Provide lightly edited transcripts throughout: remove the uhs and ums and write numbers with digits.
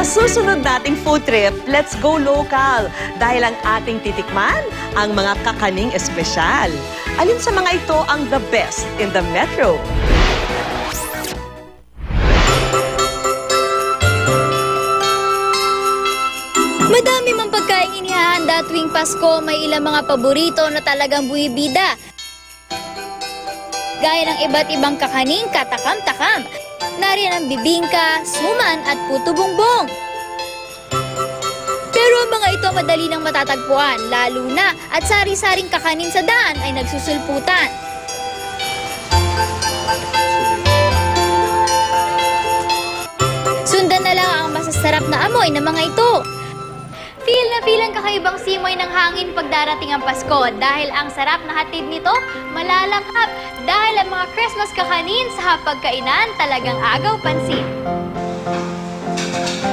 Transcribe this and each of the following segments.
Sa susunod nating food trip, let's go local dahil ang ating titikman ang mga kakaning espesyal. Alin sa mga ito ang the best in the metro? Madami mang pagkain inihahanda tuwing Pasko, may ilang mga paborito na talagang buwibida. Gaya ng iba't ibang kakaning katakam-takam. Nariyan ang bibingka, suman at puto bongbong. Pero ang mga ito madali nang matatagpuan, lalo na at sari-saring kakanin sa daan ay nagsusulputan. Sundan na lang ang masasarap na amoy ng mga ito. Feel na feel ang kakaibang simoy ng hangin pagdarating ang Pasko dahil ang sarap na hatid nito malalanghap dahil ang mga Christmas kakanin sa hapagkainan talagang agaw pansin.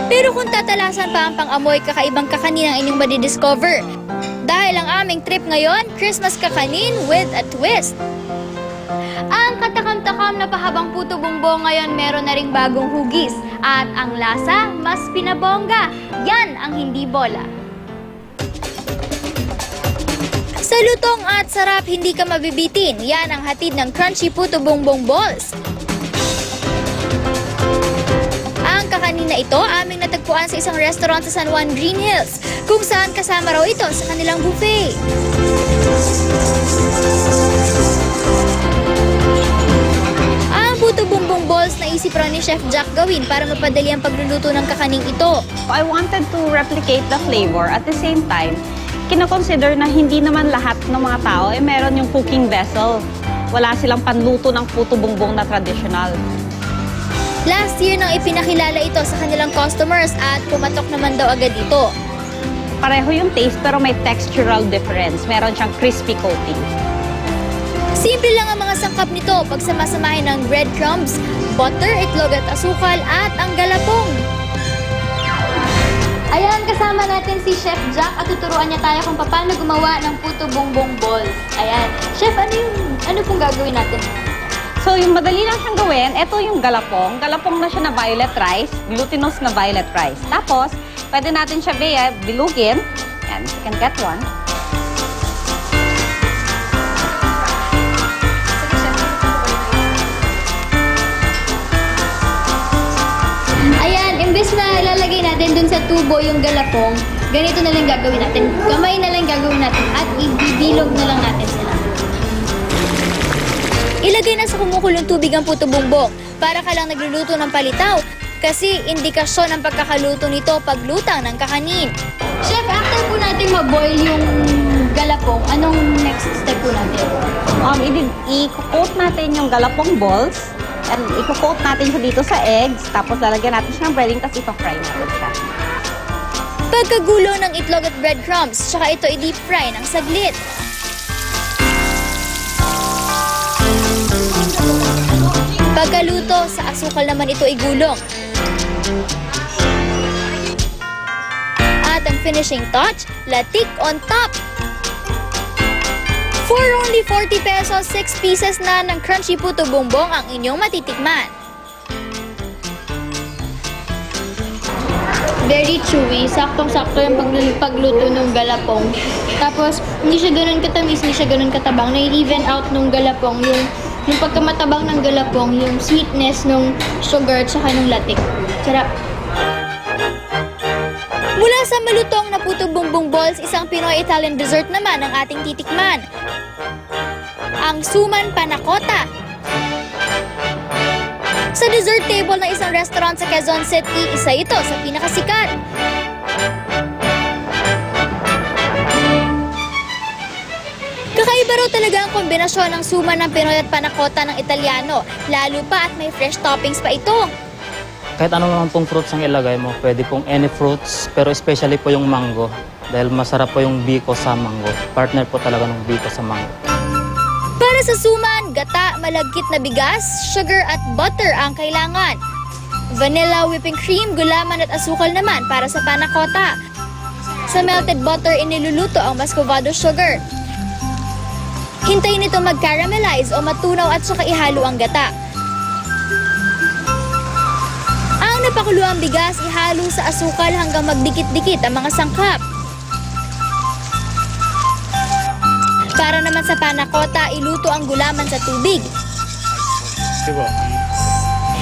Pero kung tatalasan pa ang pang-amoy, kakaibang kakanin ang inyong madidiscover. Dahil ang aming trip ngayon, Christmas kakanin with a twist. Ang katakam-takam na pahabang puto bongbong ngayon meron na ring bagong hugis. At ang lasa, mas pinabongga. Yan ang hindi bola. Sa lutong at sarap, hindi ka mabibitin. Yan ang hatid ng crunchy puto bongbong balls. Ang kakanin na ito aming natagpuan sa isang restaurant sa San Juan Green Hills, kung saan kasama raw ito sa kanilang buffet. Puto bongbong balls na isip raw ni Chef Jack gawin para mapadali ang pagluluto ng kakaning ito. I wanted to replicate the flavor. At the same time, kinoconsider na hindi naman lahat ng mga tao meron yung cooking vessel. Wala silang panluto ng puto bongbong na traditional. Last year nang ipinakilala ito sa kanilang customers at pumatok naman daw agad ito. Pareho yung taste pero may textural difference. Meron siyang crispy coating. Simple lang ang mga sangkap nito pagsamasamahin ng breadcrumbs, butter, itlog at asukal at ang galapong. Ayan, kasama natin si Chef Jack at tuturuan niya tayo kung paano gumawa ng puto bongbong balls. Ayan. Chef, ano pong gagawin natin? So, yung madali lang siyang gawin, ito yung galapong. Galapong na siya na violet rice, glutinous na violet rice. Tapos, pwede natin siya bilugin. Yan, you can get one. Imbes na ilalagay natin dun sa tubo yung galapong, ganito na lang gagawin natin. Kamay na lang gagawin natin at ibibilog na lang natin sila. Ilagay na sa kumukulong tubig ang puto bongbong para ka lang nagluluto ng palitaw kasi indikasyon ng pagkakaluto nito paglutang ng kakanin. Chef, after po natin maboil yung galapong, anong next step po natin? I-coat natin yung galapong balls. And i-coat natin siya dito sa eggs, tapos lalagyan natin siya ng breading, tapos ito-fry natin siya. Pagkagulo ng itlog at breadcrumbs, tsaka ito i-deep fry ng saglit. Pagkaluto, sa asukal naman ito igulong. At ang finishing touch, latik on top. For only 40 pesos, 6 pieces na ng crunchy puto bongbong ang inyong matitikman. Very chewy, saktong-sakto yung pagluto ng galapong. Tapos, hindi siya ganun katamis, hindi siya ganun katabang. Nai-even out nung galapong, yung pagkamatabang ng galapong, yung sweetness ng sugar at saka ng latik. Sarap. Mula sa malutong na puto bongbong balls, isang Pinoy-Italian dessert naman ang ating titikman. Ang suman panakota. Sa dessert table ng isang restaurant sa Quezon City, isa ito sa pinakasikat. Kakaiba raw talaga ang kombinasyon ng suman ng Pinoy at panakota ng Italiano, lalo pa at may fresh toppings pa ito. Kahit ano naman pong fruits ang ilagay mo, pwede pong any fruits, pero especially po yung mango. Dahil masarap po yung biko sa mango. Partner po talaga ng biko sa mango. Para sa suman, gata, malagkit na bigas, sugar at butter ang kailangan. Vanilla, whipping cream, gulaman at asukal naman para sa panakota. Sa melted butter, iniluluto ang muscovado sugar. Hintayin ito mag-caramelize o matunaw at saka ihalo ang gata. Ang Ang napakuluang bigas ihalo sa asukal hanggang magdikit-dikit ang mga sangkap. Para naman sa panakota, iluto ang gulaman sa tubig.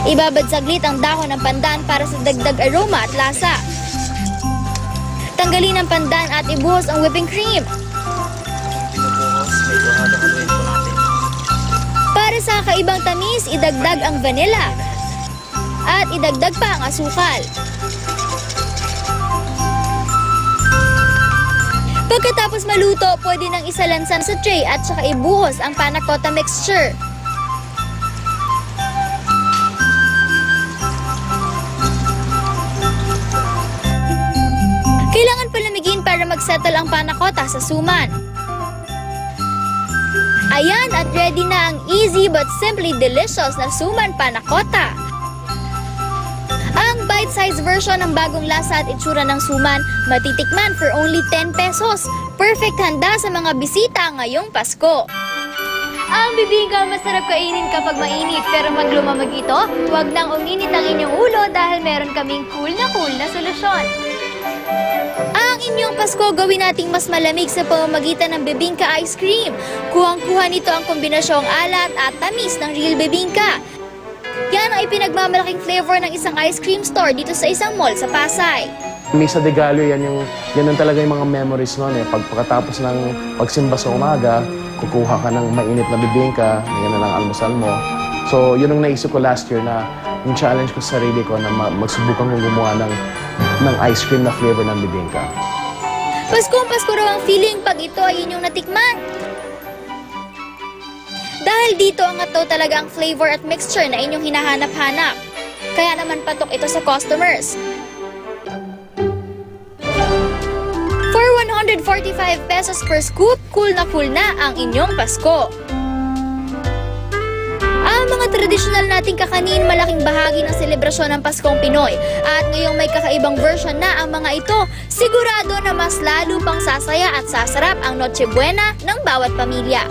Ibabad saglit ang dahon ng pandan para sa dagdag aroma at lasa. Tanggalin ang pandan at ibuhos ang whipping cream. Para sa kaibang tamis, idagdag ang vanilla. At idagdag pa ang asukal. Pagkatapos maluto, pwede nang isalansan sa tray at saka ibuhos ang panna cotta mixture. Kailangan palamigin para mag-settle ang panna cotta sa suman. Ayan at ready na ang easy but simply delicious na suman panna cotta. Ang bite-sized version ng bagong lasa at itsura ng suman matitikman for only 10 pesos. Perfect handa sa mga bisita ngayong Pasko. Ang bibingka masarap kainin kapag mainit, pero pag lumamig ito, huwag nang uminit ang inyong ulo dahil meron kaming cool na solusyon. Ang inyong Pasko gawin nating mas malamig sa pamamagitan ng bibingka ice cream. Kuhang-kuha nito ang kombinasyong alat at tamis ng real bibingka. Yan ang ipinagmamalaking flavor ng isang ice cream store dito sa isang mall sa Pasay. Misa de Gallo, yan talaga yung mga memories noon eh. Pagkatapos ng pagsimba sa umaga, kukuha ka ng mainit na bibingka, yan na lang almusal mo. So, yun ang naisip ko last year na yung challenge ko sa sarili ko na magsubukan kong gumawa ng ice cream na flavor ng bibingka. Pasko raw ang feeling pag ito ay inyong natikman. Dahil dito ang ataw talaga ang flavor at mixture na inyong hinahanap-hanap. Kaya naman patok ito sa customers. For 145 pesos per scoop, cool na ang inyong Pasko. Ang mga tradisyonal nating kakanin malaking bahagi ng selebrasyon ng Paskong Pinoy. At ngayong may kakaibang version na ang mga ito, sigurado na mas lalo pang sasaya at sasarap ang Noche Buena ng bawat pamilya.